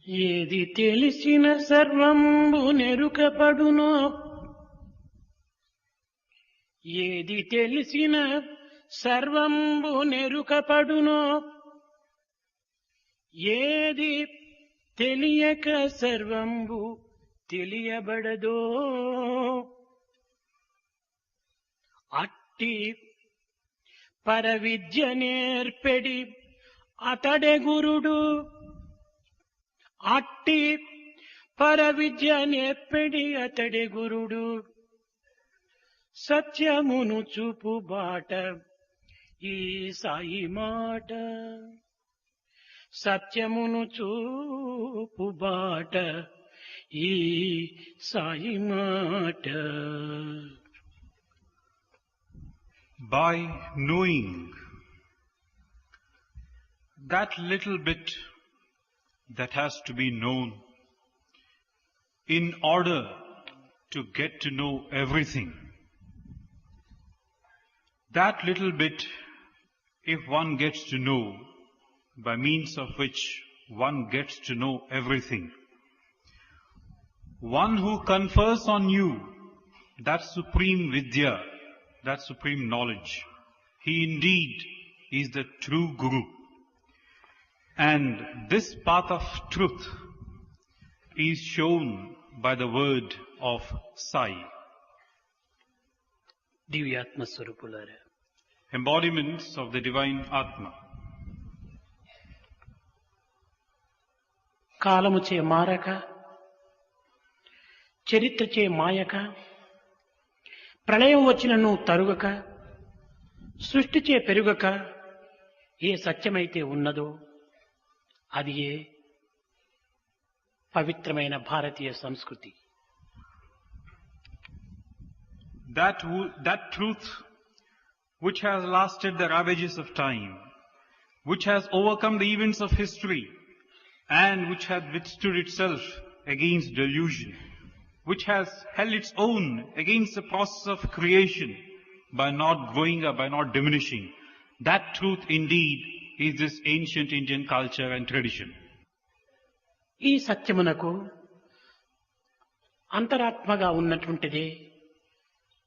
ఏది తెలిసిన సర్వంబు నెరుకపడునో, ఏది తెలిసిన సర్వంబు నెరుకపడునో, ఏది తెలియక సర్వంబు తెలియబడదో, అట్టి పరవిద్య నేర్పెడి అతడే గురుడు, అట్టి పరవిద్య నేర్పెడి అతడే గురుడు. సత్యమును చూపు బాట ఈ సాయి మాట, సత్యమును చూపు బాట ఈ సాయి మాట. By knowing that little bit that has to be known in order to get to know everything, that little bit, if one gets to know, by means of which one gets to know everything, one who confers on you that supreme vidya, that supreme knowledge, he indeed is the true Guru. And this path of truth is shown by the word of Sai. దివ్యాత్మ స్వరూపులారా, Embodiments of the divine Atma. కాలముచే మారక, చరిత్రచే మాయక, ప్రళయం వచ్చినను తరుగక, సృష్టిచే పెరుగక ఏ సత్యమైతే ఉన్నదో అది ఏ పవిత్రమైన భారతీయ సంస్కృతి. That truth which has lasted the ravages of time, which has overcome the events of history, and which has withstood itself against delusion, which has held its own against the process of creation by not growing up, by not diminishing. That truth indeed is this ancient Indian culture and tradition. ఈ సత్యమునకు అంతరాత్మగా ఉన్నటువంటిదే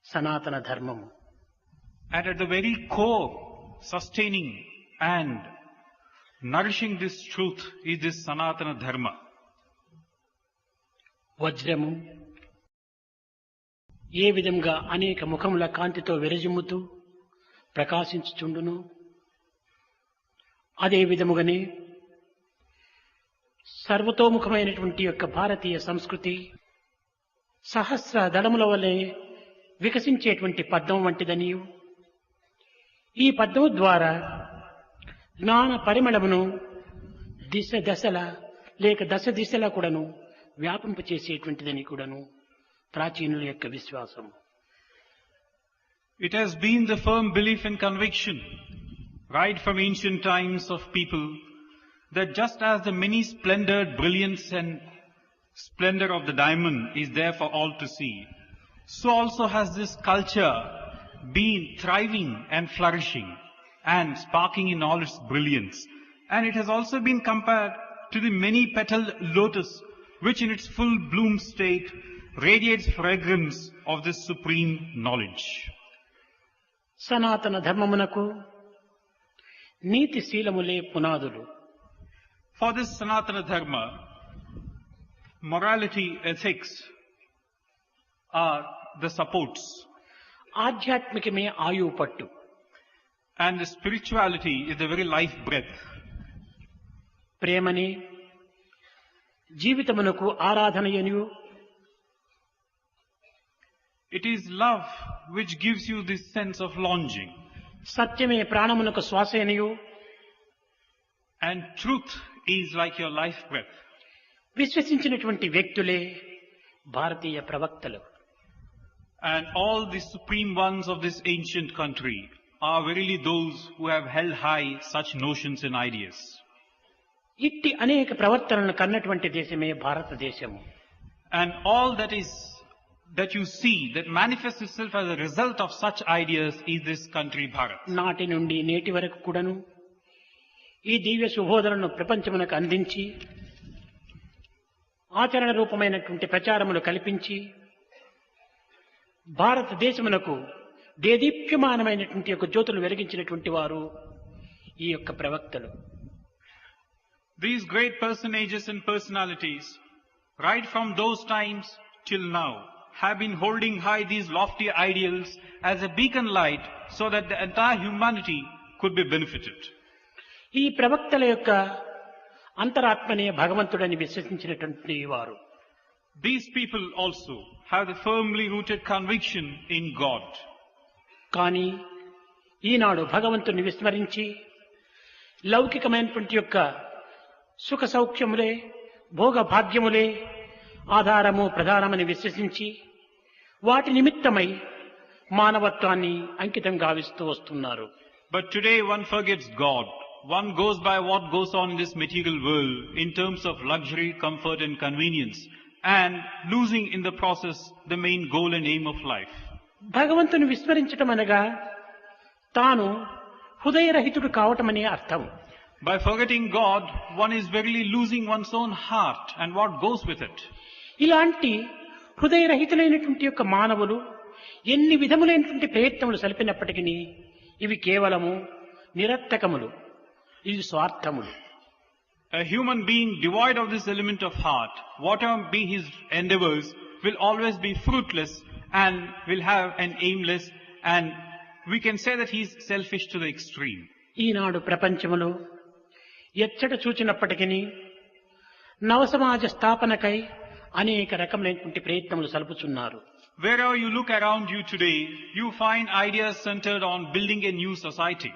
సనాతన ధర్మము. And at the very core, sustaining and nourishing this truth is this Sanatana Dharma. వజ్రము ఏ విధంగా అనేక ముఖముల కాంతితో విరజిమ్ముతూ ప్రకాశించుచుండును, అదే విధముగానే సర్వతోముఖమైనటువంటి యొక్క భారతీయ సంస్కృతి సహస్ర దళముల వలె వికసించేటువంటి పద్మం వంటిదనియు, ఈ పద్మం ద్వారా జ్ఞాన పరిమళమును దిశ దశల లేక దశ దిశల కూడాను వ్యాపింపచేసేటువంటిదని కూడాను ప్రాచీనుల యొక్క విశ్వాసం. It has been the firm belief and conviction right from ancient times of people that just as the many splendored brilliance and splendor of the diamond is there for all to see, so also has this culture been thriving and flourishing and sparking in all its brilliance. And it has also been compared to the many-petaled lotus which in its full bloom state radiates fragrance of this supreme knowledge. సనాతన ధర్మమునకు నీతి శీలములే పునాదులు. For this Sanatana Dharma, morality, ethics are the supports. ఆధ్యాత్మికమే ఆయువు పట్టు. And the spirituality is the very life breath. ప్రేమని జీవితమునకు ఆరాధనయనియు, It is love which gives you this sense of longing. సత్యమే ప్రాణమునకు శ్వాసయనియు, And truth is like your life breath. విశ్వసించినటువంటి వ్యక్తులే భారతీయ ప్రవక్తలు. And all the supreme ones of this ancient country are verily those who have held high such notions and ideas. ఇట్టి అనేక ప్రవర్తనలను కన్నటువంటి దేశమే భారతదేశము. And all that you see that manifests itself as a result of such ideas is this country Bharat. నాటి నుండి నేటి వరకు కూడాను ఈ దివ్య శుభోదలను ప్రపంచమునకు అందించి ఆచరణ రూపమైనటువంటి ప్రచారములు కల్పించి భారతదేశమునకు దేదీప్యమానమైనటువంటి యొక్క జ్యోతులు వెలిగించినటువంటి వారు ఈ యొక్క ప్రవక్తలు. These great personages and personalities, right from those times till now, have been holding high these lofty ideals as a beacon light so that the entire humanity could be benefited. ఈ ప్రవక్తల యొక్క అంతరాత్మనే భగవంతుడని విశ్వసించినటువంటి వారు. These people also have the firmly rooted conviction in God. కానీ ఈనాడు భగవంతుని విస్మరించి లౌకికమైనటువంటి యొక్క సుఖ సౌఖ్యములే భోగ భాగ్యములే ఆధారము ప్రధానమని విశ్వసించి వాటి నిమిత్తమై మానవత్వాన్ని అంకితం గావిస్తూ వస్తున్నారు. But today one forgets God. One goes by what goes on in this material world in terms of luxury, comfort and convenience, and losing in the process the main goal and aim of life. భగవంతుని విస్మరించటం అనగా తాను హృదయరహితుడు కావటమనే అర్థం. By forgetting God, one is verily losing one's own heart and what goes with it. ఇలాంటి హృదయరహితులైనటువంటి యొక్క మానవులు ఎన్ని విధములైనటువంటి ప్రయత్నములు సలిపినప్పటికీ ఇవి కేవలము నిరర్థకములు, ఇది స్వార్థములు. A human being devoid of this element of heart, whatever be his endeavors, will always be fruitless and will have an aimless, and we can say that he is selfish to the extreme. ఈనాడు ప్రపంచములో ఎచ్చట చూచినప్పటికీ నవసమాజ స్థాపనకై అనేక రకములైనటువంటి ప్రయత్నములు సలుపుచున్నారు. Wherever you look around you today, you find ideas centered on building a new society.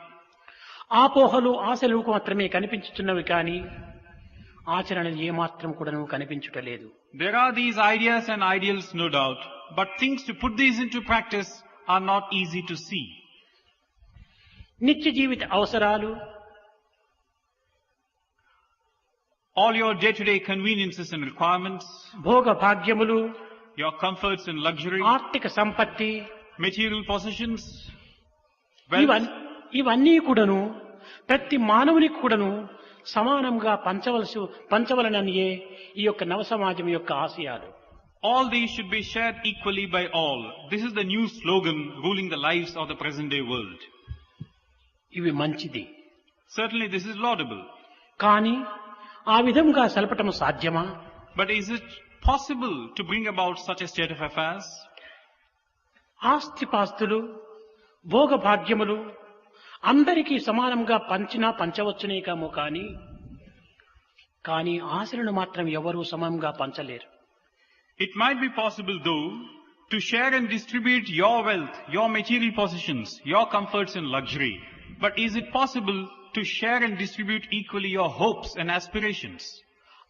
ఆపోహలు ఆశలు మాత్రమే కనిపించుచున్నవి కానీ ఆచరణలు ఏమాత్రం కూడాను కనిపించుటలేదు. There are these ideas and ideals, no doubt, but things to put these into practice are not easy to see. నిత్య జీవిత అవసరాలు, all your day-to-day conveniences and requirements, Bhoga భాగ్యములు, your comforts and luxury, ఆర్థిక సంపత్తి, material possessions, ఇవన్నీ కూడాను ప్రతి మానవునికి కూడాను సమానంగా పంచవలననియే ఈ యొక్క నవ సమాజం యొక్క ఆశయాలు. All these should be shared equally by all. This is the new slogan ruling the lives of the present day world. ఇవి మంచిది. Certainly this is laudable. కానీ ఆ విధంగా సలపటం సాధ్యమా? But is it possible to bring about such a state of affairs? ఆస్తిపాస్తులు, భోగ భాగ్యములు అందరికీ సమానంగా పంచవచ్చునే కాము కానీ ఆశలను మాత్రం ఎవరూ సమంగా పంచలేరు. It might be possible though to share and distribute your wealth, your material possessions, your comforts and luxury. But is it possible to share and distribute equally your hopes and aspirations?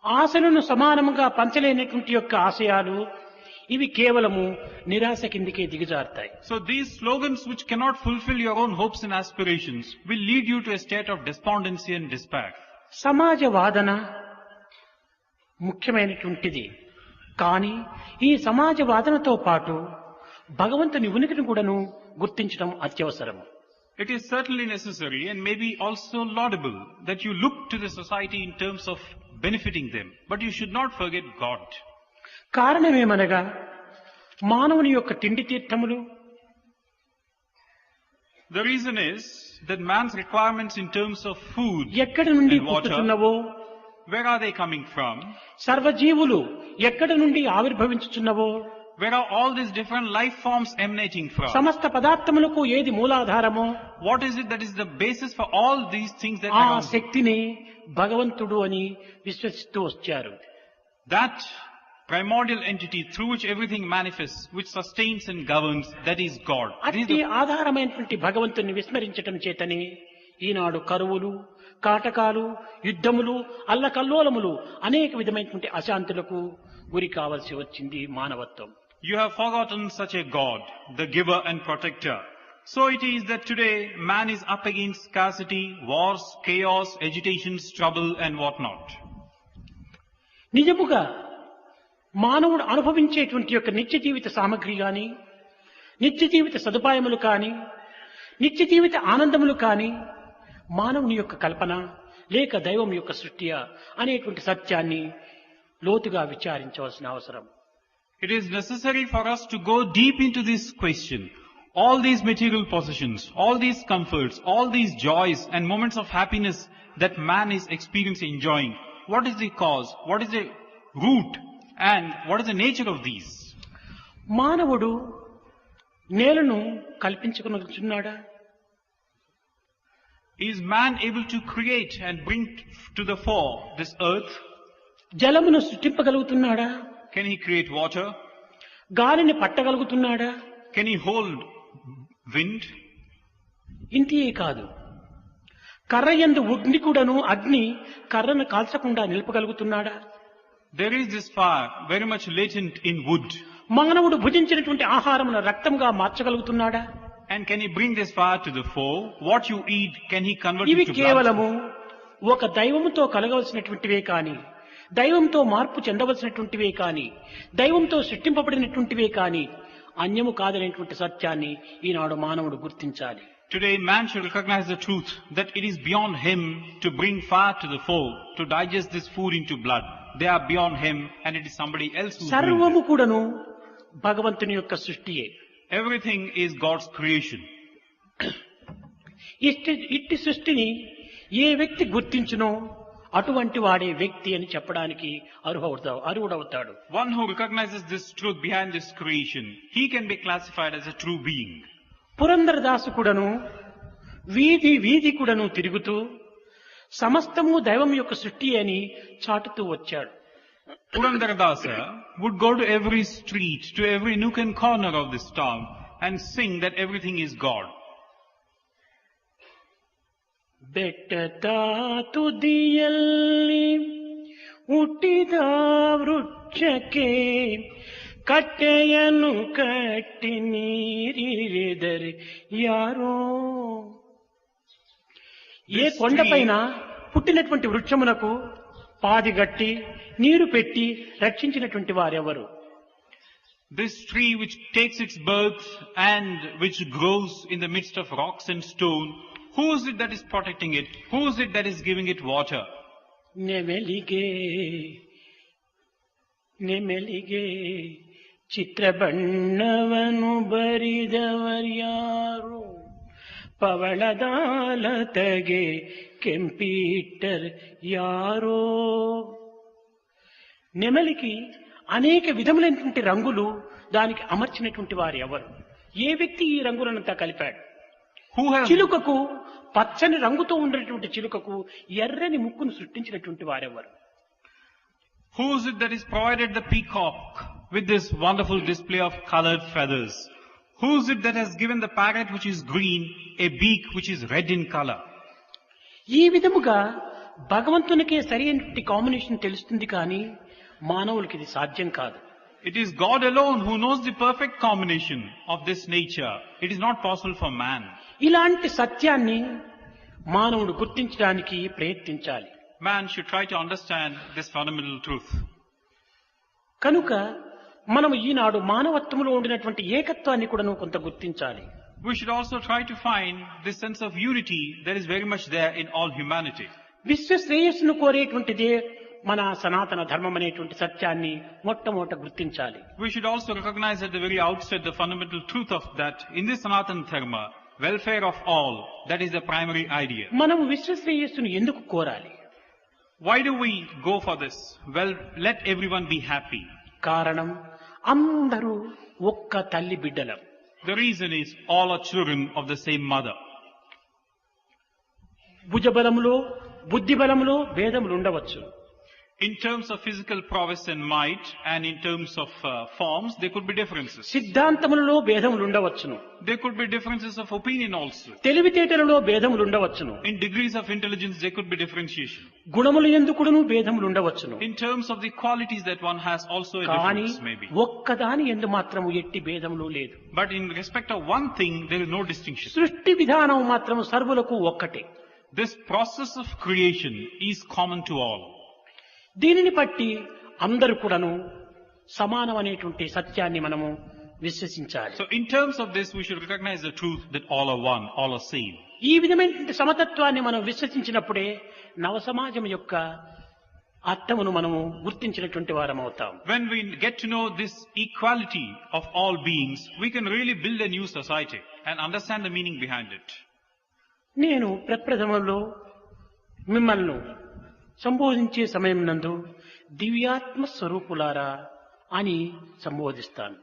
ఆశలను సమానంగా పంచలేనటువంటి యొక్క ఆశయాలు ఇవి కేవలము నిరాశ కిందికే దిగజారుతాయి. So these slogans which cannot fulfill your own hopes and aspirations will lead you to a state of despondency and despair. సమాజ వాదన ముఖ్యమైనటువంటిది. కానీ ఈ సమాజ వాదనతో పాటు భగవంతుని ఉనికిని కూడాను గుర్తించడం అత్యవసరం. It is certainly necessary and maybe also laudable that you look to the society in terms of benefiting them, but you should not forget God. కారణమేమనగా మానవుని యొక్క తిండి తీర్థములు, the reason is that man's requirements in terms of food ఎక్కడి నుండి and water, పుట్టుచున్నవో, where are they coming from? సర్వజీవులు ఎక్కడి నుండి ఆవిర్భవించుచున్నవో, Where are all these different life forms emanating from? సమస్త పదార్థములకు ఏది మూలాధారమో, What is it that is the basis for all these things that ఆ are? శక్తిని భగవంతుడు అని విశ్వసిస్తూ వచ్చారు. That primordial entity through which everything manifests, which sustains and governs, that is God. అట్టి ఆధారమైనటువంటి భగవంతుని విస్మరించటం చేతనే ఈనాడు కరువులు, కాటకాలు, యుద్ధములు, అల్లకల్లోలములు, అనేక విధమైనటువంటి అశాంతులకు గురి కావలసి వచ్చింది మానవత్వం. You have forgotten such a God, the giver and protector. So it is that today man is up against scarcity, wars, chaos, agitations, trouble and whatnot. నిజముగా మానవుడు అనుభవించేటువంటి యొక్క నిత్య జీవిత సామగ్రి గాని, నిత్య జీవిత సదుపాయములు కాని, నిత్య జీవిత ఆనందములు కాని మానవుని యొక్క కల్పన లేక దైవం యొక్క సృష్టియ అనేటువంటి సత్యాన్ని లోతుగా విచారించవలసిన అవసరం. It is necessary for us to go deep into this question. All these material possessions, all these comforts, all these joys and moments of happiness that man is experiencing, enjoying, what is the cause? What is the root? And what is the nature of these? మానవుడు నేలను కల్పించుకున్నాడా? Is man able to create and bring to the fore this earth? జలమును సృష్టింపగలుగుతున్నాడా? Can he create water? గాలిని పట్టగలుగుతున్నాడా? Can he hold wind? ఇంతే కాదు, కర్రయందు అగ్ని కూడాను అగ్ని కర్రను కాల్చకుండా నిలపగలుగుతున్నాడా? There is this fire very much latent in wood. మానవుడు భుజించినటువంటి ఆహారమును రక్తంగా మార్చగలుగుతున్నాడా? And can he bring this fire to the fore? What you eat, can he convert ఇవి it to blood? కేవలము ఒక దైవముతో కలగవలసినటువంటివే కాని, దైవంతో మార్పు చెందవలసినటువంటివే కాని, దైవంతో సృష్టింపబడినటువంటివే కాని అన్యము కాదనేటువంటి సత్యాన్ని ఈనాడు మానవుడు గుర్తించాలి. Today man should recognize the truth that it is beyond him to bring fire to the fore, to digest this food into blood. They are beyond him and it is somebody else who is doing సర్వము కూడాను భగవంతుని యొక్క సృష్టియే. it. Everything is God's creation. ఇట్టి సృష్టిని ఏ వ్యక్తి గుర్తించునో అటువంటి వాడే వ్యక్తి అని చెప్పడానికి అర్హుడవుతాడు. One who recognizes this truth behind this creation, he can be classified as a true being. Purandaradasu కూడాను వీధి వీధి కూడాను తిరుగుతూ సమస్తము దైవం యొక్క సృష్టి అని చాటుతూ వచ్చాడు. Purandaradasa would go to every street, to every nook and corner of this town and sing that everything is God. ಬೆಟ್ಟತಾ ತುದಿಯಲ್ಲಿ ಹುಟ್ಟಿದ ವೃಕ್ಷಕ್ಕೆ ಕಟ್ಟೆಯನ್ನು ಕಟ್ಟಿ ನೀರಿರೆದರೆ ಯಾರೋ. ఏ కొండపైన పుట్టినటువంటి వృక్షమునకు పాదిగట్టి నీరు పెట్టి రక్షించినటువంటి వారెవరు? This tree which takes its birth and which grows in the midst of rocks and stone, who is it that is protecting it? Who is it that is giving it water? ನೆಮೆಲಿಗೆ ನೆಮೆಲಿಗೆ ಚಿತ್ರಬಣ್ಣವನು ಬರಿದವರ್ಯಾರು, ಪವಳದಾಲತೆಗೆ ಕೆಂಪೀಟರ್ యారో. నెమలికి అనేక విధములైనటువంటి రంగులు దానికి అమర్చినటువంటి వారు ఎవరు? ఏ వ్యక్తి ఈ రంగులనంతా కలిపాడు? Who has చిలుకకు పచ్చని రంగుతో ఉండేటువంటి చిలుకకు ఎర్రని ముక్కును సృష్టించినటువంటి వారెవరు? Who is it that is provided the peacock with this wonderful display of colored feathers? Who is it that has given the parrot which is green a beak which is red in color? ఈ విధముగా భగవంతునికే సరైనటువంటి combination తెలుస్తుంది కానీ మానవులకి ఇది సాధ్యం కాదు. It is God alone who knows the perfect combination of this nature. It is not possible for man. ఇలాంటి సత్యాన్ని మానవుడు గుర్తించడానికి ప్రయత్నించాలి. Man should try to understand this fundamental truth. కనుక మనం ఈనాడు మానవత్వంలో ఉండినటువంటి ఏకత్వాన్ని కూడా కొంత గుర్తించాలి. We should also try to find this sense of unity that is very much there in all humanity. విశ్వ శ్రేయస్సును కోరేటువంటిదే మన సనాతన ధర్మం అనేటువంటి సత్యాన్ని మొట్టమొదట గుర్తించాలి. We should also recognize at the very outset the fundamental truth of that in this Sanatana Dharma, welfare of all, that is the primary idea. మనం విశ్వ శ్రేయస్సును ఎందుకు కోరాలి? Why do we go for this? Well, let everyone be happy. కారణం అందరూ ఒక్క తల్లి బిడ్డలం. The reason is all are children of the same mother. భుజబలములో బుద్ధి బలములో భేదములు ఉండవచ్చు. In terms of physical prowess and might, and in terms of forms, there could be differences. సిద్ధాంతములలో భేదములు ఉండవచ్చును. There could be differences of opinion also. తెలివితేటలలో భేదములు ఉండవచ్చును. In degrees of intelligence, there could be differentiation. గుణముల యందు కూడాను భేదములు ఉండవచ్చును. In terms of the qualities that one has, also a కానీ difference maybe. ఒక్కదాని యందు మాత్రము ఎట్టి భేదములు లేదు. But in respect of one thing, there is no distinction. సృష్టి విధానం మాత్రము సర్వులకు ఒక్కటే. This process of creation is common to all. దీనిని బట్టి అందరూ కూడాను సమానమనేటువంటి సత్యాన్ని మనము విశ్వసించాలి. So in terms of this, we should recognize the truth that all are one, all are same. ఈ విధమైనటువంటి సమతత్వాన్ని మనం విశ్వసించినప్పుడే నవ సమాజం యొక్క అర్థమును మనము గుర్తించినటువంటి వారం అవుతాం. When we get to know this equality of all beings, we can really build a new society and understand the meaning behind it. నేను ప్రప్రథమంలో మిమ్మల్ని సంబోధించే సమయం నందు దివ్యాత్మ స్వరూపులారా అని సంబోధిస్తాను.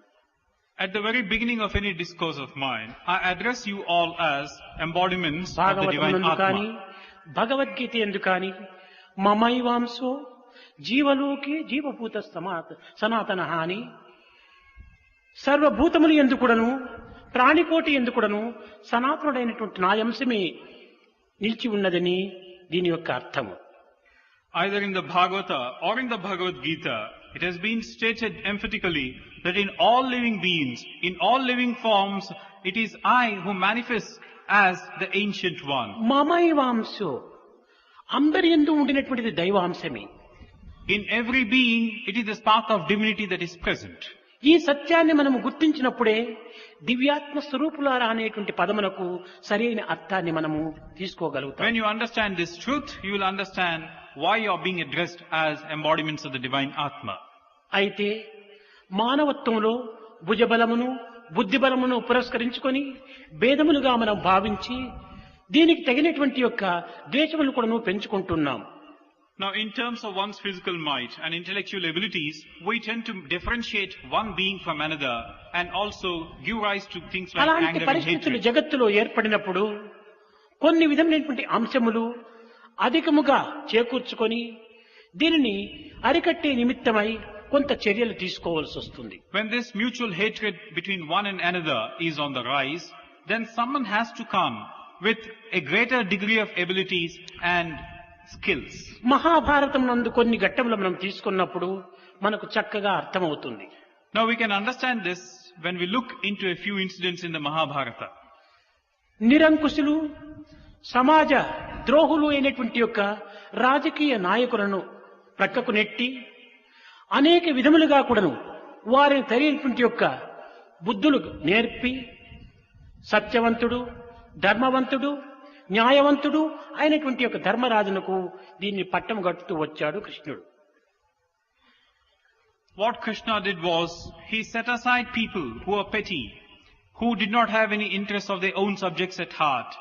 At the very beginning of any discourse of mine, I address you all as embodiments of the divine భాగవతమునందు కానీ Atma. Bhagavad Gita ఎందు కానీ మమైవాంశో జీవలోకే జీవభూత సనాతన అని సర్వభూతములు ఎందుకుడను ప్రాణికోటి ఎందుకుడను సనాతనుడైనటువంటి నా అంశమే నిలిచి ఉన్నదని దీని యొక్క అర్థము. Either in the Bhagavata or in the Bhagavad Gita, it has been stated emphatically that in all living beings, in all living forms, it is I who manifests as the Ancient One. మమైవాంశో అందరి యందు ఉండినటువంటిది దైవాంశమే. In every being, it is the spark of divinity that is present. ఈ సత్యాన్ని మనము గుర్తించినప్పుడే దివ్యాత్మ స్వరూపులారా అనేటువంటి పదమునకు సరైన అర్థాన్ని మనము తీసుకోగలుగుతాం. When you understand this truth, you will understand why you are being addressed as embodiments of the divine Atma. అయితే మానవత్వంలో భుజబలమును బుద్ధిబలమును పురస్కరించుకొని భేదములుగా మనం భావించి దీనికి తగినటువంటి యొక్క ద్వేషములు కూడా పెంచుకుంటున్నాం. Now, in terms of one's physical might and intellectual abilities, we tend to differentiate one being from another and also give rise to things like అలాంటి anger and పరిస్థితులు hatred. జగత్తులో ఏర్పడినప్పుడు కొన్ని విధమైనటువంటి అంశములు అధికముగా చేకూర్చుకొని దీనిని అరికట్టే నిమిత్తమై కొంత చర్యలు తీసుకోవాల్సి వస్తుంది. When this mutual hatred between one and another is on the rise, then someone has to come with a greater degree of abilities and skills. Mahabharatam నందు కొన్ని ఘట్టములు మనం తీసుకున్నప్పుడు మనకు చక్కగా అర్థమవుతుంది. Now we can understand this when we look into a few incidents in the Mahabharata. నిరంకుశులు సమాజ ద్రోహులు అయినటువంటి యొక్క రాజకీయ నాయకులను ప్రక్కకు నెట్టి అనేక విధములుగా కూడాను వారిని తగినటువంటి యొక్క బుద్ధులు నేర్పి సత్యవంతుడు ధర్మవంతుడు న్యాయవంతుడు అయినటువంటి యొక్క ధర్మరాజునకు దీన్ని పట్టం కట్టుతూ వచ్చాడు కృష్ణుడు. What Krishna did was, he set aside people who were petty, who did not have any interest of their own subjects at heart,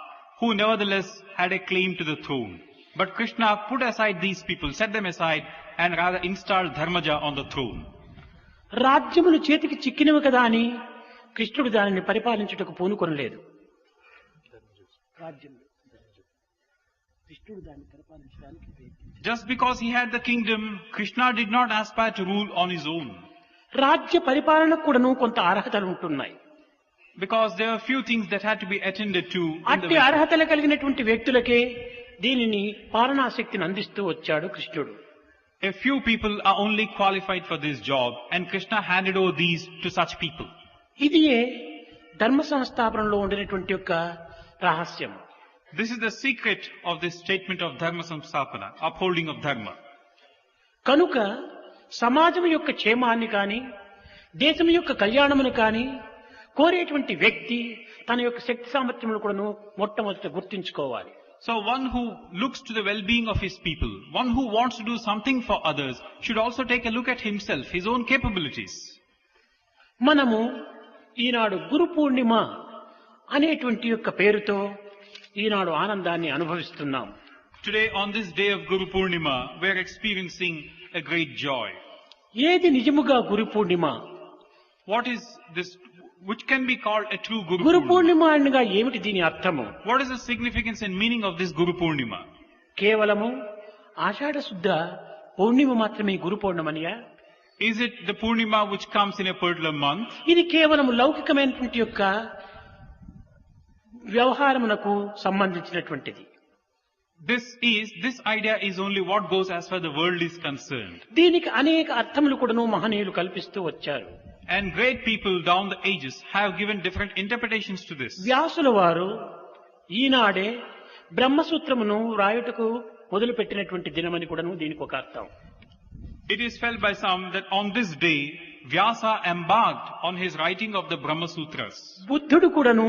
who nevertheless had a claim to the throne. But Krishna put aside these people, set them aside, and rather installed Dharmaja on the throne. రాజ్యములు చేతికి చిక్కినవి కదా అని కృష్ణుడు దానిని పరిపాలించుటకు పూనుకొనలేదు. కృష్ణుడు దాన్ని పరిపాలించడానికి Just because he had the kingdom, Krishna did not aspire to rule on his own. రాజ్య పరిపాలనకు కూడాను కొంత అర్హతలు ఉంటున్నాయి. Because there are few things that had to be attended to. In అట్టి the అర్హతలు కలిగినటువంటి వ్యక్తులకే దీనిని పాలనాశక్తిని అందిస్తూ వచ్చాడు కృష్ణుడు. A few people are only qualified for this job, and Krishna handed over these to such people. ఇదియే ధర్మ సంస్థాపనలో ఉండినటువంటి యొక్క రహస్యం. This is the secret of this statement of Dharma Samstapana, upholding of Dharma. కనుక సమాజం యొక్క క్షేమాన్ని కాని దేశం యొక్క కళ్యాణమును కాని కోరేటువంటి వ్యక్తి తన యొక్క శక్తి సామర్థ్యములు కూడాను మొట్టమొదట గుర్తించుకోవాలి. So one who looks to the well-being of his people, one who wants to do something for others, should also take a look at himself, his own capabilities. మనము ఈనాడు గురు పూర్ణిమ అనేటువంటి యొక్క పేరుతో ఈనాడు ఆనందాన్ని అనుభవిస్తున్నాం. Today, on this day of Guru Purnima, we are experiencing a great joy. ఏది నిజముగా Guru Purnima? What is this, which can be called a true Guru Guru Purnima? పూర్ణిమ అనగా ఏమిటి దీని అర్థము? What is the significance and meaning of this Guru Purnima? కేవలము ఆషాఢ శుద్ధ పౌర్ణిమ మాత్రమే గురు పౌర్ణమనియా? Is it the Purnima which comes in a particular month? ఇది కేవలం లౌకికమైనటువంటి యొక్క వ్యవహారమునకు సంబంధించినటువంటిది. This idea is only what goes as far the world is concerned. దీనికి అనేక అర్థములు కూడాను మహనీయులు కల్పిస్తూ వచ్చారు. And great people down the ages have given different interpretations to this. వ్యాసుల వారు ఈనాడే బ్రహ్మసూత్రమును రాయుటకు మొదలుపెట్టినటువంటి దినమని కూడాను దీనికి ఒక అర్థం. It is felt by some that on this day, Vyasa embarked on his writing of the Brahma Sutras. బుద్ధుడు కూడాను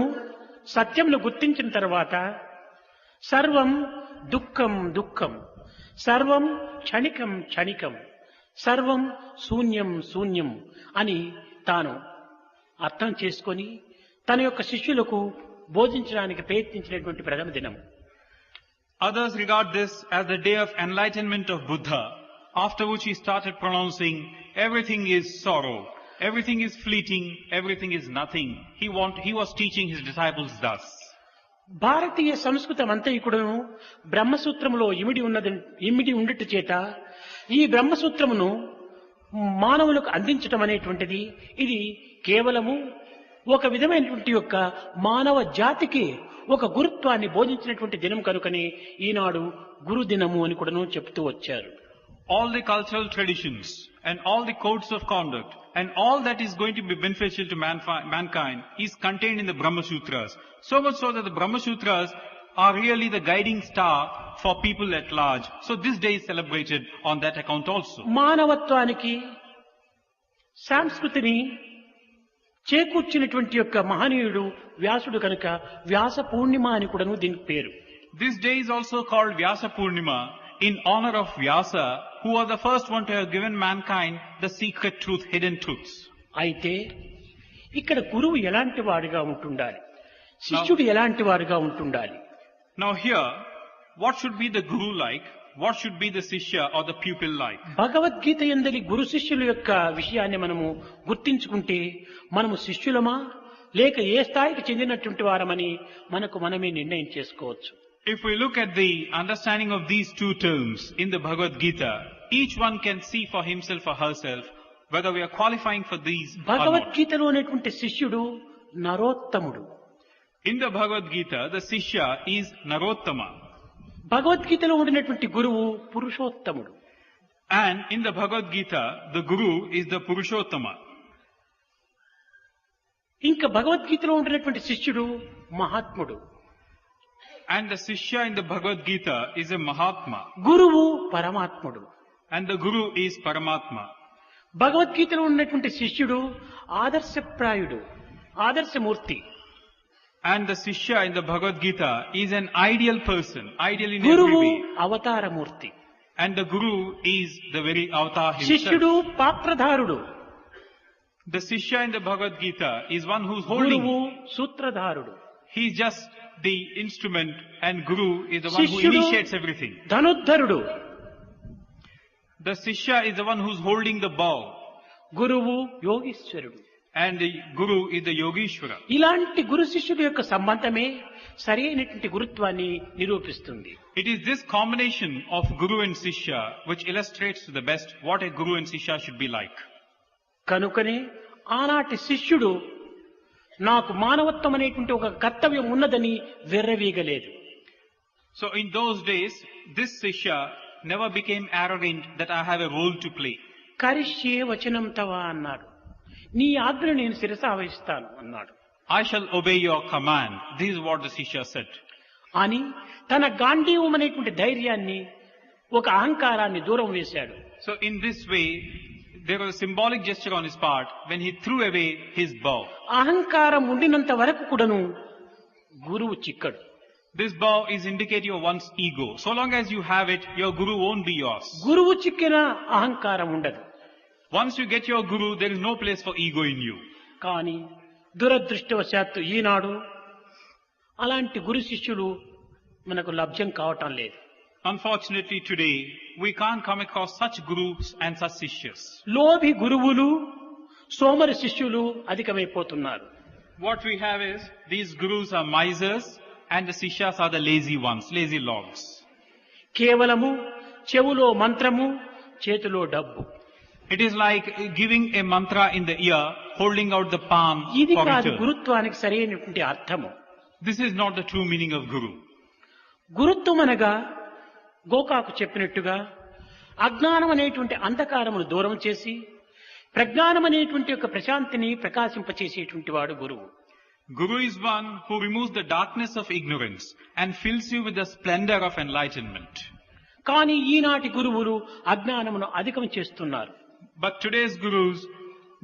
సత్యమును గుర్తించిన తర్వాత సర్వం దుఃఖం దుఃఖం సర్వం క్షణికం క్షణికం, సర్వం శూన్యం శూన్యం అని తాను అర్థం చేసుకొని తన యొక్క శిష్యులకు బోధించడానికి ప్రయత్నించినటువంటి ప్రథమ దినం. Others regard this as the day of enlightenment of Buddha, after which he started pronouncing, everything is sorrow, everything is fleeting, everything is nothing. He was teaching his disciples thus. భారతీయ సంస్కృతం అంతయుకుడును బ్రహ్మసూత్రములో ఇమిడి ఉండట చేత ఈ బ్రహ్మసూత్రమును మానవులకు అందించటం అనేటువంటిది ఇది కేవలము ఒక విధమైనటువంటి యొక్క మానవ జాతికి ఒక గురుత్వాన్ని బోధించినటువంటి దినం కనుకనే ఈనాడు గురు దినము అని కూడాను చెప్తూ వచ్చారు. All the cultural traditions and all the codes of conduct and all that is going to be beneficial to mankind is contained in the Brahma Sutras. So much so that the Brahma Sutras are really the guiding star for people at large. So this day is celebrated on that account also. మానవత్వానికి సంస్కృతిని చేకూర్చినటువంటి యొక్క మహనీయుడు వ్యాసుడు కనుక వ్యాస పూర్ణిమ అని కూడాను దీనికి పేరు. This day is also called Vyasa Purnima in honor of Vyasa, who was the first one to have given mankind the secret truth, hidden truths. అయితే ఇక్కడ గురువు ఎలాంటి వాడిగా ఉంటుండాలి, శిష్యుడు ఎలాంటి వాడిగా ఉంటుండాలి? Now here, what should be the guru like? What should be the Sishya or the pupil like? Bhagavad Gita యందలి గురు శిష్యుల యొక్క విషయాన్ని మనము గుర్తించుకుంటే మనము శిష్యులమా లేక ఏ స్థాయికి చెందినటువంటి వారమని మనకు మనమే నిర్ణయం చేసుకోవచ్చు. If we look at the understanding of these two terms in the Bhagavad Gita, each one can see for himself or herself whether we are qualifying for these or not. భగవద్గీతలో ఉన్నటువంటి శిష్యుడు నరోత్తముడు. In the Bhagavad Gita, the Sishya is Narottama. భగవద్గీతలో ఉండినటువంటి గురువు పురుషోత్తముడు. And in the Bhagavad Gita, the Guru is the Purushottama. ఇంకా భగవద్గీతలో ఉండినటువంటి శిష్యుడు మహాత్ముడు. And the Sishya in the Bhagavad Gita is a Mahatma. గురువు పరమాత్ముడు. And the Guru is Paramatma. భగవద్గీతలో ఉన్నటువంటి శిష్యుడు ఆదర్శప్రాయుడు, ఆదర్శమూర్తి. And the Sishya in the Bhagavad Gita is an ideal person, ideal in every గురువు way. అవతారమూర్తి. And the Guru is the very avatar శిష్యుడు himself. పాత్రధారుడు. The Sishya in the Bhagavad Gita is one who's holding. గురువు సూత్రధారుడు. He's just the instrument and Guru is the one who శిష్యుడు initiates everything. ధనుద్ధరుడు. The Sishya is the one who's holding the bow. గురువు యోగీశ్వరుడు. And the Guru is the Yogishvara. ఇలాంటి గురు శిష్యుల యొక్క సంబంధమే సరైనటువంటి గురుత్వాన్ని నిరూపిస్తుంది. It is this combination of Guru and Sishya which illustrates to the best what a Guru and Sishya should be like. కనుకనే ఆనాటి శిష్యుడు నాకు మానవత్వం అనేటువంటి ఒక కర్తవ్యం ఉన్నదని వెర్రవీగలేదు. So in those days, this Sishya never became arrogant that I have a role to play. కరిష్యే వచనం తవ అన్నాడు. నీ ఆజ్ఞను నేను శిరసావహిస్తాను అన్నాడు. I shall obey your command. This is what the Sishya said. అని తన గాంధీవం అనేటువంటి ధైర్యాన్ని ఒక అహంకారాన్ని దూరం వేశాడు. So in this way, there was a symbolic gesture on his part when he threw away his bow. అహంకారం ఉండినంత వరకు కూడాను గురువు చిక్కడు. This bow is indicative of one's ego. So long as you have it, your Guru won't be yours. గురువు చిక్కిన అహంకారం ఉండదు. Once you get your Guru, there is no place for ego in you. కానీ దురదృష్టవశాత్తు ఈనాడు అలాంటి గురు శిష్యులు మనకు లభ్యం కావటం లేదు. Unfortunately today, we can't come across such gurus and such sishyas. లోభి గురువులు సోమరి శిష్యులు అధికమైపోతున్నారు. What we have is, these gurus are misers and the sishyas are the lazy ones, lazy logs. కేవలము చెవులో మంత్రము, చేతిలో డబ్బు. It is like giving a mantra in the ear, holding out the palm ఇది for కాదు return. గురుత్వానికి సరైనటువంటి అర్థము. This is not the true meaning of Guru. గురుత్వం అనగా గోకాకు చెప్పినట్టుగా అజ్ఞానం అనేటువంటి అంధకారమును దూరం చేసి ప్రజ్ఞానం అనేటువంటి యొక్క ప్రశాంతిని ప్రకాశింపచేసేటువంటి వాడు గురువు. Guru is one who removes the darkness of ignorance and fills you with the splendor of enlightenment. కానీ ఈనాటి గురువులు అజ్ఞానమును అధికం చేస్తున్నారు. But today's gurus,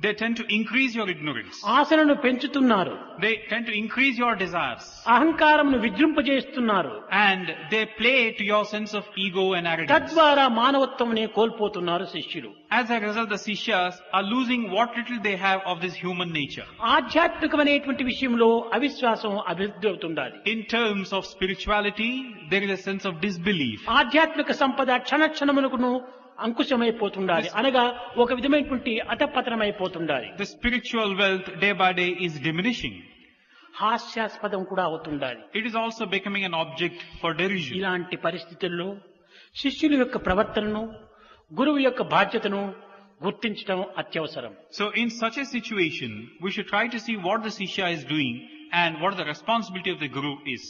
They tend to increase your ignorance. ఆశలను పెంచుతున్నారు, They tend to increase your desires. అహంకారమును విజృంపజేస్తున్నారు. And they play to your sense of ego and arrogance. తద్వారా మానవత్వమునే కోల్పోతున్నారు శిష్యులు. As a result, the Sishyas are losing what little they have of this human nature. ఆధ్యాత్మికమైనటువంటి విషయంలో అవిశ్వాసం అభివృద్ధి అవుతుండాలి. In terms of spirituality, there is a sense of disbelief. ఆధ్యాత్మిక సంపద క్షణక్షణమునకును అంకుశమైపోతుండాలి, అనగా ఒక విధమైనటువంటి అధపతనమైపోతుండాలి. The spiritual wealth day by day is diminishing. హాస్యాస్పదం కూడా అవుతుండాలి. It is also becoming an object for derision. ఇలాంటి పరిస్థితుల్లో శిష్యుల యొక్క ప్రవర్తనను, గురువు యొక్క బాధ్యతను గుర్తించడం అత్యవసరం. So in such a situation, we should try to see what the Sishya is doing and what the responsibility of the Guru is.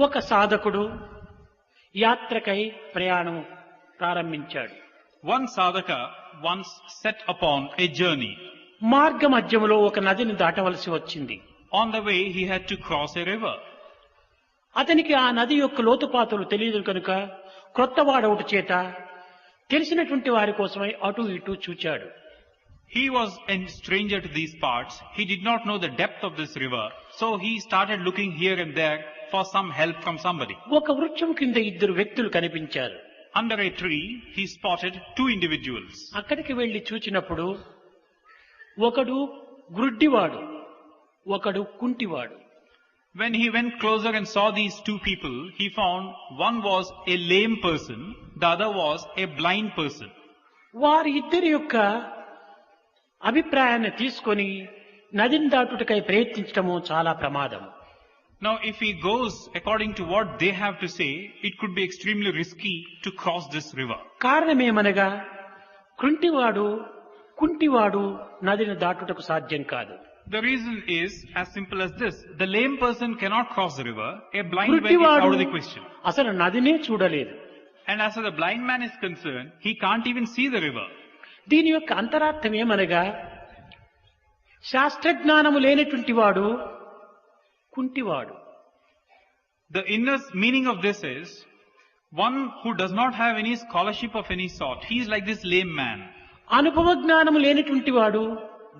ఒక సాధకుడు యాత్రకై ప్రయాణం ప్రారంభించాడు. One sadhaka once set upon a journey. మార్గ మధ్యములో ఒక నదిని దాటవలసి వచ్చింది. On the way, he had to cross a river. అతనికి ఆ నది యొక్క లోతుపాతులు తెలియదు కనుక క్రొత్తవాడవుట చేత తెలిసినటువంటి వారి కోసమై అటు ఇటు చూచాడు. He was a stranger to these parts. He did not know the depth of this river. So he started looking here and there for some help from somebody. ఒక వృక్షం కింద ఇద్దరు వ్యక్తులు కనిపించారు. Under a tree, he spotted two individuals. అక్కడికి వెళ్లి చూచినప్పుడు ఒకడు గ్రుడ్డివాడు, ఒకడు కుంటివాడు. When he went closer and saw these two people, he found one was a lame person, the other was a blind person. వారి ఇద్దరి యొక్క అభిప్రాయాన్ని తీసుకొని నదిని దాటుటకై ప్రయత్నించడము చాలా ప్రమాదం. Now, if he goes according to what they have to say, it could be extremely risky to cross this river. కారణమేమనగా కుంటివాడు నదిని దాటుటకు సాధ్యం కాదు. The reason is as simple as this. The lame person cannot cross the river. A blind man is గ్రుడ్డివాడు out of the question. అసలు నదినే చూడలేదు. And as far as the blind man is concerned, he can't even see the river. దీని యొక్క అంతరార్థం ఏమనగా శాస్త్రజ్ఞానము లేనటువంటి వాడు కుంటివాడు. The inner meaning of this is, one who does not have any scholarship of any sort, he is like this lame man. అనుభవ జ్ఞానము లేనటువంటి వాడు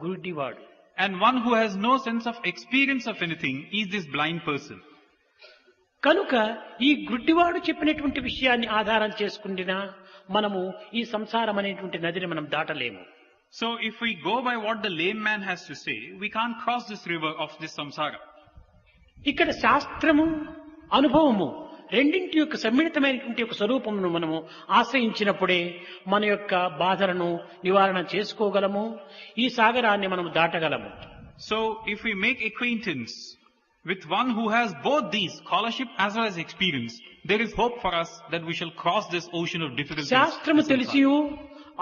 గుడ్డివాడు. And one who has no sense of experience of anything is this blind person. కనుక ఈ గుడ్డివాడు చెప్పినటువంటి విషయాన్ని ఆధారం చేసుకుంటున్నా మనము ఈ సంసారం అనేటువంటి నదిని మనం దాటలేము. So if we go by what the lame man has to say, we can't cross this river of this samsara. ఇక్కడ శాస్త్రము, అనుభవము రెండింటి యొక్క సమ్మిళితమైనటువంటి యొక్క స్వరూపమును మనము ఆశ్రయించినప్పుడే మన యొక్క బాధలను నివారణ చేసుకోగలము, ఈ సాగరాన్ని మనము దాటగలము. So if we make acquaintance with one who has both these, scholarship as well as experience, there is hope for us that we shall cross this ocean of difficulties. శాస్త్రము తెలిసియు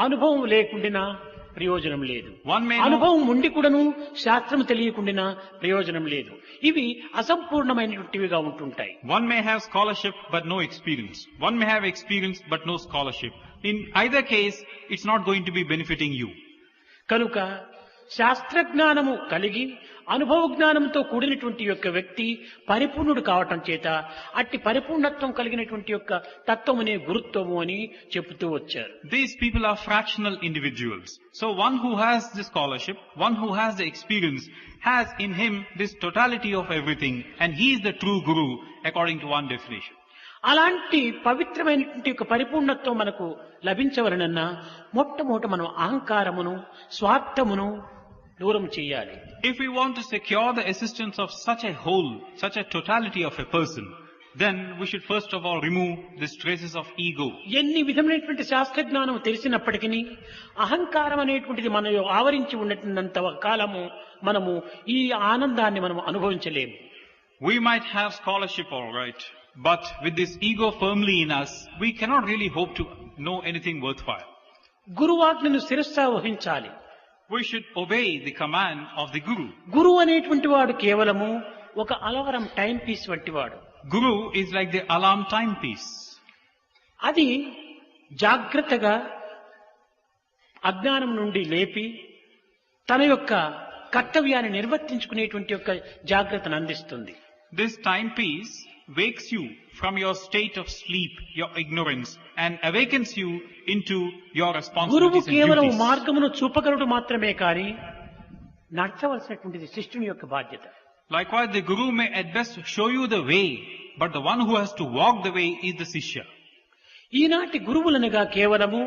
అనుభవం లేకుండా ప్రయోజనం లేదు. One may know, అనుభవం ఉండి కూడాను శాస్త్రం తెలియకుండా ప్రయోజనం లేదు. ఇవి అసంపూర్ణమైనటువంటివిగా ఉంటుంటాయి. one may have scholarship but no experience. One may have experience but no scholarship. In either case, it's not going to be benefiting you. కనుక శాస్త్రజ్ఞానము కలిగి అనుభవ జ్ఞానంతో కూడినటువంటి యొక్క వ్యక్తి పరిపూర్ణుడు కావటం చేత అట్టి పరిపూర్ణత్వం కలిగినటువంటి యొక్క తత్వమునే గురుత్వము అని చెబుతూ వచ్చారు. These people are fractional individuals. So one who has the scholarship, one who has the experience, has in him this totality of everything, and he is the true guru according to one definition. అలాంటి పవిత్రమైనటువంటి యొక్క పరిపూర్ణత్వం మనకు లభించవలనన్నా మొట్టమొదట మనం అహంకారమును, స్వార్థమును దూరం చేయాలి. If we want to secure the assistance of such a whole, such a totality of a person, then we should first of all remove these traces of ego. ఎన్ని విధమైనటువంటి శాస్త్రజ్ఞానం తెలిసినప్పటికీ అహంకారం అనేటువంటిది మన ఆవరించి ఉన్నంత కాలము మనము ఈ ఆనందాన్ని మనం అనుభవించలేము. We might have scholarship, all right, but with this ego firmly in us, we cannot really hope to know anything worthwhile. గురువాజ్ఞను శిరస్సా వహించాలి. We should obey the command of the Guru. గురువు అనేటువంటి వాడు కేవలము ఒక అలారం టైం పీస్ వంటి వాడు. Guru is like the alarm timepiece. అది జాగ్రత్తగా అజ్ఞానం నుండి లేపి తన యొక్క కర్తవ్యాన్ని నిర్వర్తించుకునేటువంటి యొక్క జాగ్రత్తను అందిస్తుంది. This timepiece wakes you from your state of sleep, your ignorance, and awakens you into your గురువు responsibilities and కేవలం duties. మార్గమును చూపగలడు మాత్రమే కాని నడచవలసినటువంటిది శిష్యుని యొక్క బాధ్యత. Likewise, the Guru may at best show you the way, but the one who has to walk the way is the Sishya. ఈనాటి గురువులనగా కేవలము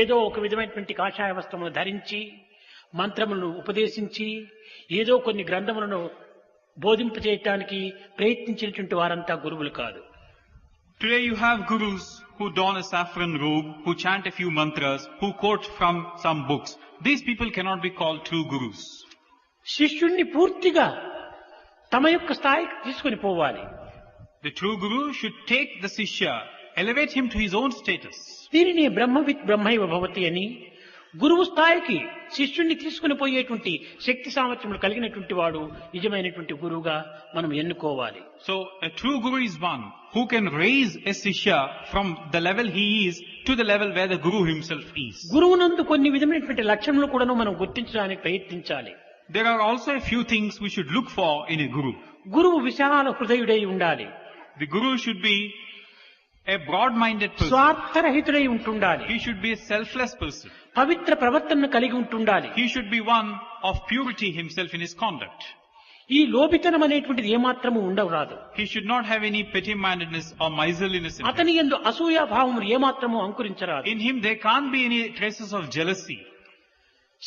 ఏదో ఒక విధమైనటువంటి కాషాయ వస్త్రమును ధరించి మంత్రములను ఉపదేశించి ఏదో కొన్ని గ్రంథములను బోధింపచేయటానికి ప్రయత్నించినటువంటి వారంతా గురువులు కాదు. Today you have Gurus who don a saffron robe, who chant a few mantras, who quote from some books. These people cannot be called true Gurus. శిష్యుణ్ణి పూర్తిగా తమ యొక్క స్థాయికి తీసుకొని పోవాలి. The true Guru should take the Sishya, elevate him to his own status. దీనిని బ్రహ్మవిత్ బ్రహ్మైవ భవతి అని గురువు స్థాయికి శిష్యుణ్ణి తీసుకుని పోయేటువంటి శక్తి సామర్థ్యములు కలిగినటువంటి వాడు నిజమైనటువంటి గురువుగా మనం ఎన్నుకోవాలి. So a true Guru is one who can raise a Sishya from the level he is to the level where the Guru himself is. గురువునందు కొన్ని విధమైనటువంటి లక్షణములు కూడాను మనం గుర్తించడానికి ప్రయత్నించాలి. There are also a few things we should look for in a Guru. గురువు విశాల హృదయుడై ఉండాలి. The Guru should be a broad-minded person. స్వార్థరహితుడై ఉంటుండాలి. He should be a selfless person. పవిత్ర ప్రవర్తనను కలిగి ఉంటుండాలి. He should be one of purity himself in his conduct. ఈ లోభితనం అనేటువంటిది ఏమాత్రము ఉండరాదు. He should not have any petty-mindedness or miserliness in him. అతని యందు అసూయ భావములు ఏమాత్రము అంకురించరాదు. In him there can't be any traces of jealousy.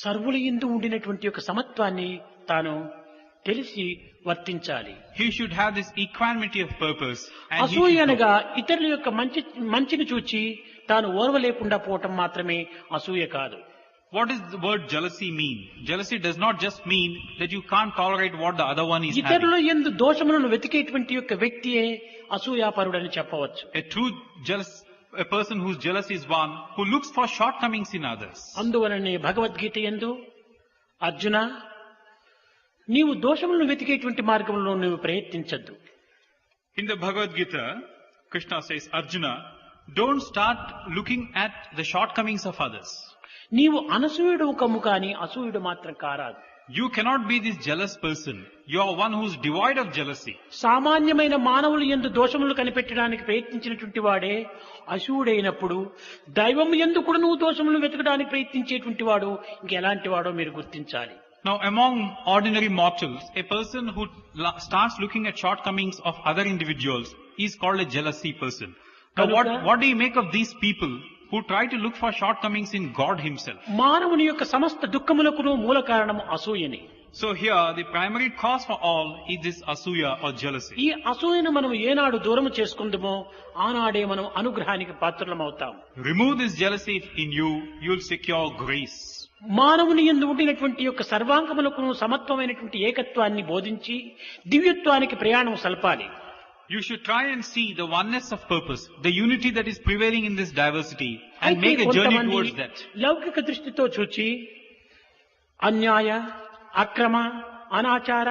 సర్వుల యందు ఉండినటువంటి యొక్క సమత్వాన్ని తాను తెలిసి వర్తించాలి. He should have this equanimity of purpose. And he అసూయ should అనగా ఇతరుల యొక్క మంచిని చూచి తాను ఓర్వలేకుండా పోవటం మాత్రమే అసూయ కాదు. What does the word jealousy mean? Jealousy does not just mean that you can't tolerate what the other one is ఇతరుల having. యందు దోషములను వెతికేటువంటి యొక్క వ్యక్తియే అసూయాపరుడని చెప్పవచ్చు. A person who's jealous is one who looks for shortcomings in others. అందువలనే భగవద్గీత యందు అర్జున నీవు దోషములను వెతికేటువంటి మార్గంలో నువ్వు ప్రయత్నించద్దు. In the Bhagavad Gita, Krishna says, Arjuna, don't start looking at the shortcomings of others. నీవు అనసూయుడు కమ్ము కాని అసూయుడు మాత్రం కారాదు. You cannot be this jealous person. You are one who is devoid of jealousy. సామాన్యమైన మానవులు యందు దోషములు కనిపెట్టడానికి ప్రయత్నించినటువంటి వాడే అసూయుడైనప్పుడు దైవం యందు కూడా నువ్వు దోషములు వెతకడానికి ప్రయత్నించేటువంటి వాడు ఇంకెలాంటి వాడో మీరు గుర్తించాలి. Now, among ordinary mortals, a person who starts looking at shortcomings of other individuals is called a jealousy person. Now, what do you make of these people who try to look for shortcomings in God himself? మానవుని యొక్క సమస్త దుఃఖములకును మూల కారణం అసూయని. So here, the primary cause for all is this asuya or jealousy. ఈ అసూయను మనం ఏనాడు దూరం చేసుకుందామో ఆనాడే మనం అనుగ్రహానికి పాత్రలం అవుతాం. Remove this jealousy in you, you'll secure grace. మానవుని యందు ఉండినటువంటి యొక్క సర్వాంగములకు సమత్వమైనటువంటి ఏకత్వాన్ని బోధించి దివ్యత్వానికి ప్రయాణం సల్పాలి. You should try and see the oneness of purpose, the unity that is prevailing in this diversity, and make a journey towards that. లౌకిక దృష్టితో చూచి అన్యాయ అక్రమ అనాచార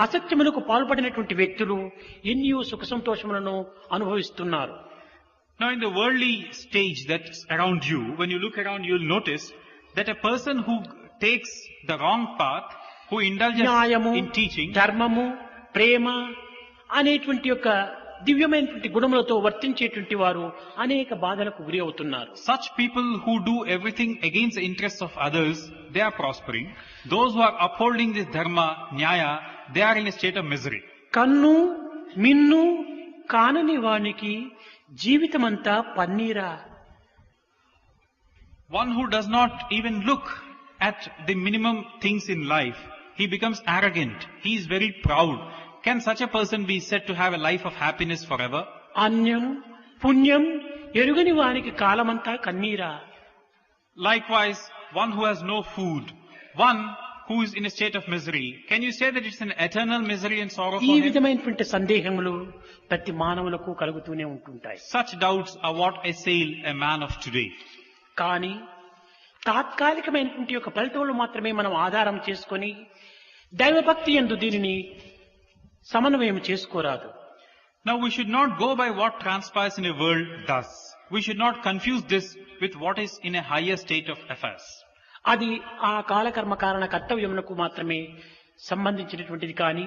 అసత్యములకు పాల్పడినటువంటి వ్యక్తులు ఎన్నో సుఖ సంతోషములను అనుభవిస్తున్నారు. Now in the worldly stage that's around you, when you look around, you'll notice that a person who takes the wrong path, who indulges న్యాయము in teaching, ధర్మము ప్రేమ అనేటువంటి యొక్క దివ్యమైనటువంటి గుణములతో వర్తించేటువంటి వారు అనేక బాధలకు గురి అవుతున్నారు. such people who do everything against the interests of others, they are prospering. Those who are upholding this dharma, nyaya, they are in a state of misery. కన్ను మిన్ను కానని వానికి జీవితమంతా పన్నీరా. One who does not even look at the minimum things in life, he becomes arrogant. He is very proud. Can such a person be said to have a life of happiness forever? అన్యం పుణ్యం ఎరుగని వానికి కాలమంతా కన్నీరా. Likewise, one who has no food, one who is in a state of misery, can you say that it's an eternal misery and sorrow ఈ for him? విధమైనటువంటి సందేహములు ప్రతి మానవులకు కలుగుతూనే ఉంటుంటాయి. Such doubts are what assail a man of today. కానీ తాత్కాలికమైనటువంటి యొక్క ఫలితములు మాత్రమే మనం ఆధారం చేసుకొని దైవభక్తి యందు దీనిని సమన్వయం చేసుకోరాదు. Now we should not go by what transpires in a world thus. We should not confuse this with what is in a higher state of affairs. అది ఆ కాలకర్మ కారణ కర్తవ్యములకు మాత్రమే సంబంధించినటువంటిది కానీ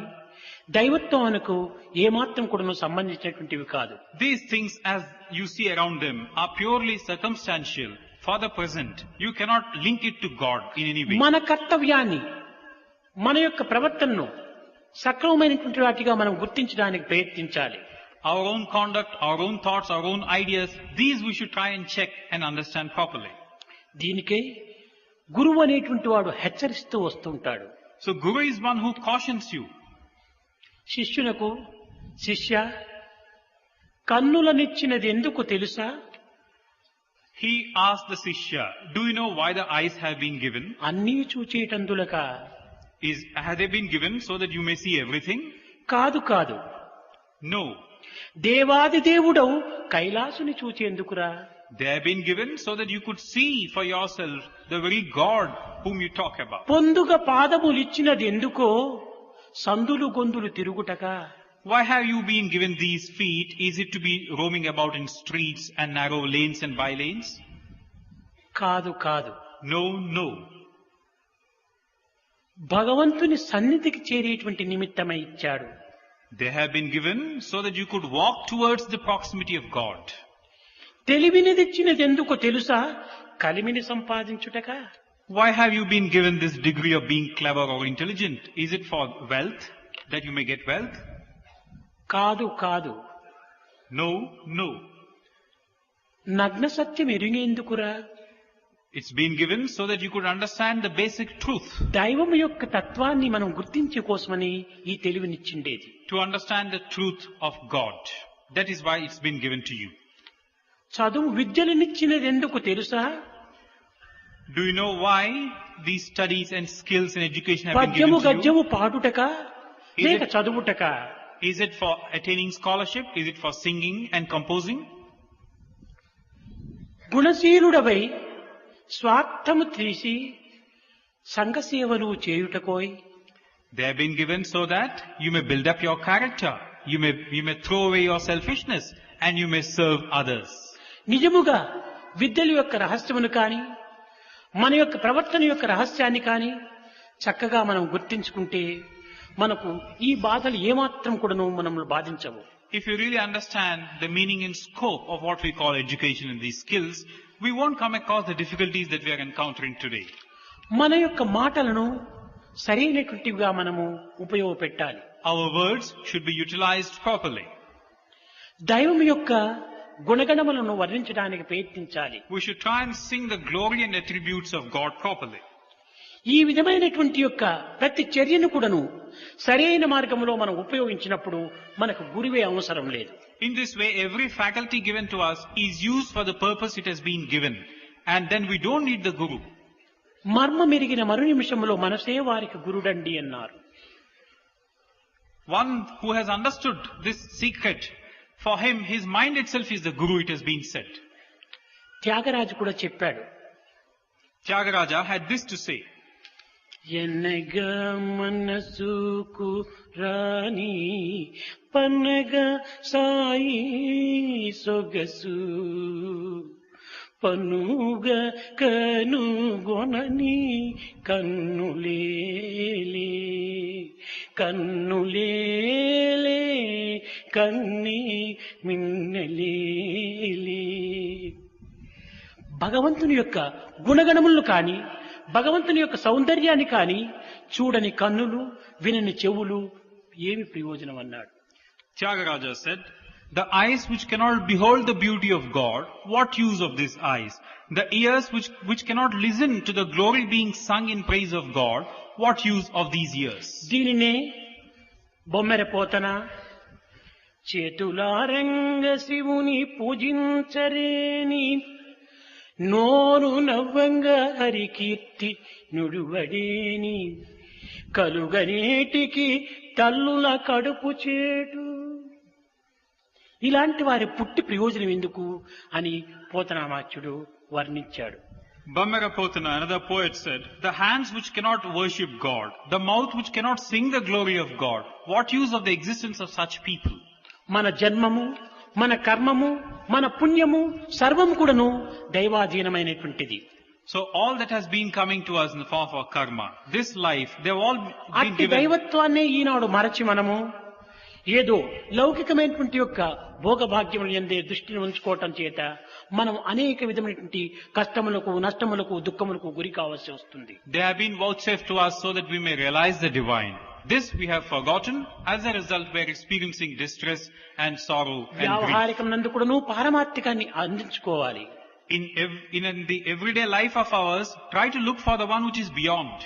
దైవత్వానికి ఏమాత్రం కూడాను సంబంధించినటువంటివి కాదు. These things, as you see around them, are purely circumstantial for the present. You cannot link it to God in any way. మన కర్తవ్యాన్ని, మన యొక్క ప్రవర్తనను సక్రమమైనటువంటి వాటిగా మనం గుర్తించడానికి ప్రయత్నించాలి. Our own conduct, our own thoughts, our own ideas, these we should try and check and understand properly. దీనికే గురువు అనేటువంటి వాడు హెచ్చరిస్తూ వస్తుంటాడు. So Guru is one who cautions you. శిష్యునకు, శిష్య, కన్నులనిచ్చినది ఎందుకు తెలుసా? He asked the Shishya, do you know why the eyes have been given? అన్నీ చూచేటందులక? Have they been given so that you may see everything? కాదు కాదు. No. దేవాది దేవుడవు కైలాసుని చూచేందుకురా? They have been given so that you could see for yourself the very God whom you talk about. పొందుగ పాదములిచ్చినది ఎందుకో? సందులు గొందులు తిరుగుటక? Why have you been given these feet? Is it to be roaming about in streets and narrow lanes and by lanes? కాదు కాదు. No, no. భగవంతుని సన్నిధికి చేరేటువంటి నిమిత్తమై ఇచ్చాడు. They have been given so that you could walk towards the proximity of God. తెలివినిదిచ్చినది ఎందుకు తెలుసా? కలిమిని సంపాదించుటక? Why have you been given this degree of being clever or intelligent? Is it for wealth, that you may get wealth? కాదు కాదు. No, no. నగ్న సత్యం ఎరిగేందుకురా? It's been given so that you could understand the basic truth. దైవం యొక్క తత్వాన్ని మనం గుర్తించే కోసమని ఈ తెలివినిచ్చిండేది. To understand the truth of God. That is why it's been given to you. చదువు విద్యలనిచ్చినది ఎందుకు తెలుసా? Do you know why these studies and skills and education have been given పద్యము to you? గద్యము పాడుటక లేక చదువుటక? Is it for attaining scholarship? Is it for singing and composing? గుణశీలుడవై స్వార్థము తీసి సంఘసేవలు చేయుటకోయ్. They have been given so that you may build up your character. You may throw away your selfishness and you may serve others. నిజముగా విద్యల యొక్క రహస్యమును కాని, మన యొక్క ప్రవర్తన యొక్క రహస్యాన్ని కాని చక్కగా మనం గుర్తించుకుంటే మనకు ఈ బాధలు ఏమాత్రం కూడాను మనల్ని బాధించవు. If you really understand the meaning and scope of what we call education and these skills, we won't come across the difficulties that we are encountering today. మన యొక్క మాటలను సరైనటువంటివిగా మనము ఉపయోగపెట్టాలి. Our words should be utilized properly. దైవం యొక్క గుణగణములను వర్ణించడానికి ప్రయత్నించాలి. We should try and sing the glory and attributes of God properly. ఈ విధమైనటువంటి యొక్క ప్రతి చర్యను కూడాను సరైన మార్గంలో మనం ఉపయోగించినప్పుడు మనకు గురువే అవసరం లేదు. In this way, every faculty given to us is used for the purpose it has been given. And then we don't need the Guru. మర్మ మెరిగిన మరు నిమిషంలో మనసే వారికి గురుడండి అన్నారు. One who has understood this secret, for him, his mind itself is the Guru, it has been said. Tyagaraju కూడా చెప్పాడు. Tyagaraja had this to say. ఎనగా మనసుకు రాణి పనగా సాయి సొగసు పనుగా కనుగొనని కన్నులేలే కన్నులేలే కన్ని మిన్నలేలే. భగవంతుని యొక్క గుణగణములను కాని, భగవంతుని యొక్క సౌందర్యాన్ని కాని చూడని కన్నులు, వినని చెవులు ఏమి ప్రయోజనం అన్నాడు. Tyagaraja said, the eyes which cannot behold the beauty of God, what use of these eyes? The ears which cannot listen to the glory being sung in praise of God, what use of these ears? దీనినే బొమ్మెర పోతన చేతులారంగ శివుని పూజించరేని నోరు నవ్వంగా హరికీర్తి నుడువడేని కలుగనేటికి తల్లుల కడుపు చేటు. ఇలాంటి వారి పుట్టి ప్రయోజనం ఎందుకు అని పోతనామాచ్యుడు వర్ణించాడు. Bammara Potana, another poet, said, the hands which cannot worship God, the mouth which cannot sing the glory of God, what use of the existence of such people? మన జన్మము, మన కర్మము, మన పుణ్యము సర్వం కూడాను దైవాధీనమైనటువంటిది. So all that has been coming to us in the form of our karma, this life, they've all been అట్టి given. దైవత్వాన్ని ఈనాడు మరచి మనము ఏదో లౌకికమైనటువంటి యొక్క భోగభాగ్యములు ఎందే దృష్టిని ఉంచుకోవటం చేత మనం అనేక విధమైనటువంటి కష్టములకు నష్టములకు దుఃఖములకు గురి కావాల్సి వస్తుంది. They have been vouchsafed to us so that we may realize the divine. This we have forgotten. As a result, we are experiencing distress and sorrow and grief. వ్యావహారికం నందు కూడాను పారమార్థికాన్ని అందించుకోవాలి. In the everyday life of ours, try to look for the one which is beyond.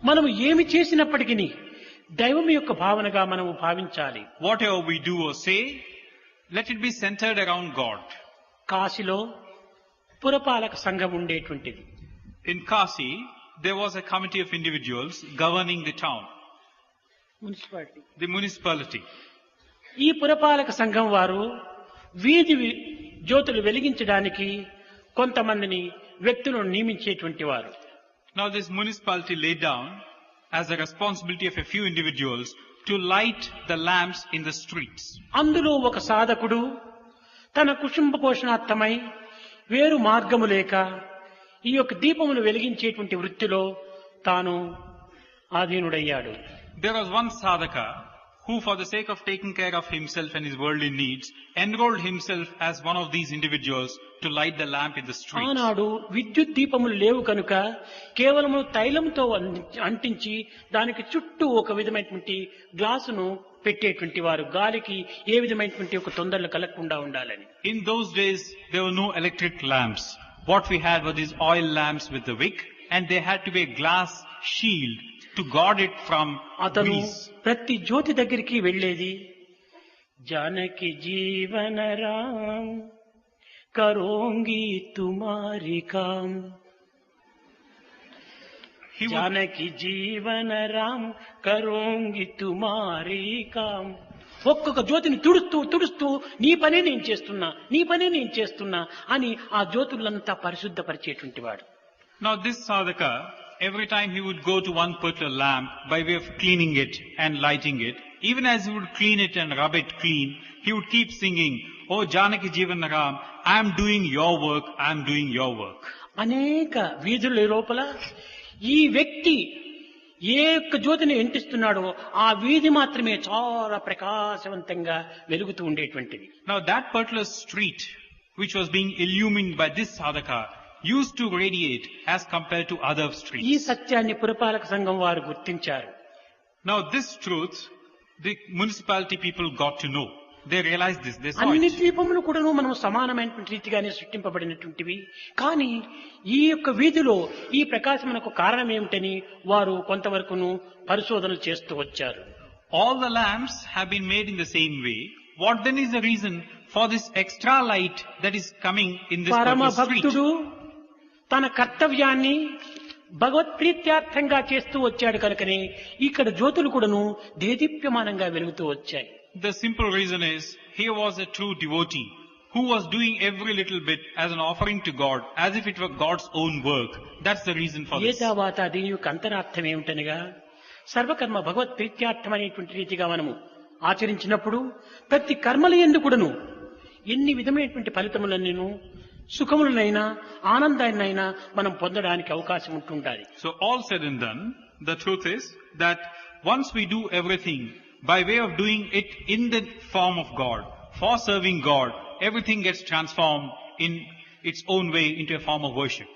మనం ఏమి చేసినప్పటికీ దైవం యొక్క భావనగా మనము భావించాలి. Whatever we do or say, let it be centered around God. కాశీలో పురపాలక సంఘం ఉండేటువంటిది. In Kasi, there was a committee of individuals governing the town, municipality. the municipality. ఈ పురపాలక సంఘం వారు వీధి జ్యోతులు వెలిగించడానికి కొంతమందిని వ్యక్తులను నియమించేటువంటి వారు. Now this municipality laid down as a responsibility of a few individuals to light the lamps in the streets. అందులో ఒక సాధకుడు తన కుటుంబ పోషణార్థమై వేరు మార్గము లేక ఈ యొక్క దీపములు వెలిగించేటువంటి వృత్తిలో తాను ఆధీనుడయ్యాడు. There was one sadhaka who, for the sake of taking care of himself and his worldly needs, enrolled himself as one of these individuals to light the lamp in the streets. ఆనాడు విద్యుత్ దీపములు లేవు కనుక కేవలము తైలంతో అంటించి దానికి చుట్టూ ఒక విధమైనటువంటి గ్లాసును పెట్టేటువంటి వారు, గాలికి ఏ విధమైనటువంటి ఒక తొందరలు కలగకుండా ఉండాలని. In those days, there were no electric lamps. What we had were these oil lamps with the wick, and there had to be a glass shield to guard it from అతను breeze. ప్రతి జ్యోతి దగ్గరికి వెళ్ళేది, జానకి జీవన రామ్ కరోంగి తుమారి కామ్, He would, Janaki Jeevan Ram కరోంగి తుమారి com. ఒక్కొక్క జ్యోతిని తుడుస్తూ తుడుస్తూ నీ పనే నేను చేస్తున్నా, నీ పనే నేను చేస్తున్నా అని ఆ జ్యోతులంతా పరిశుద్ధపరిచేటువంటి వాడు. now this sadhaka, every time he would go to one particular lamp by way of cleaning it and lighting it, even as he would clean it and rub it clean, he would keep singing, "Oh Janaki Jeevan Ram, I am doing your work, I am doing your work." అనేక వీధుల లోపల ఈ వ్యక్తి ఏ యొక్క జ్యోతిని ఎంటిస్తున్నాడో ఆ వీధి మాత్రమే చాలా ప్రకాశవంతంగా వెలుగుతూ ఉండేటువంటిది. Now that particular street, which was being illumined by this sadhaka, used to radiate as compared to other ఈ streets. సత్యాన్ని పురపాలక సంఘం వారు గుర్తించారు. Now this truth, the municipality people got to know. They realized this, they saw అన్ని it. ద్వీపములు కూడాను మనం సమానమైనటువంటి రీతిగానే సృష్టింపబడినటువంటివి. కానీ ఈ యొక్క వీధిలో ఈ ప్రకాశమునకు కారణం ఏమిటని వారు కొంతవరకును పరిశోధనలు చేస్తూ వచ్చారు. All the lamps have been made in the same way. What then is the reason for this extra light that is coming in this పరమ particular street? భక్తుడు తన కర్తవ్యాన్ని భగవత్ ప్రీత్యార్థంగా చేస్తూ వచ్చాడు కనుకనే ఇక్కడ జ్యోతులు కూడాను దేదీప్యమానంగా వెలుగుతూ వచ్చాయి. The simple reason is, here was a true devotee who was doing every little bit as an offering to God, as if it were God's own work. That's the reason for this. ఏతావాత దీని యొక్క అంతరార్థం ఏమిటనగా, సర్వకర్మ భగవత్ ప్రీత్యార్థం అనేటువంటి రీతిగా మనము ఆచరించినప్పుడు ప్రతి కర్మల యందు కూడాను ఎన్ని విధమైనటువంటి ఫలితములన్నీను సుఖములనైనా ఆనందాన్నైనా మనం పొందడానికి అవకాశం ఉంటుండాలి. So all said and done, the truth is that once we do everything by way of doing it in the form of God, for serving God, everything gets transformed in its own way into a form of worship.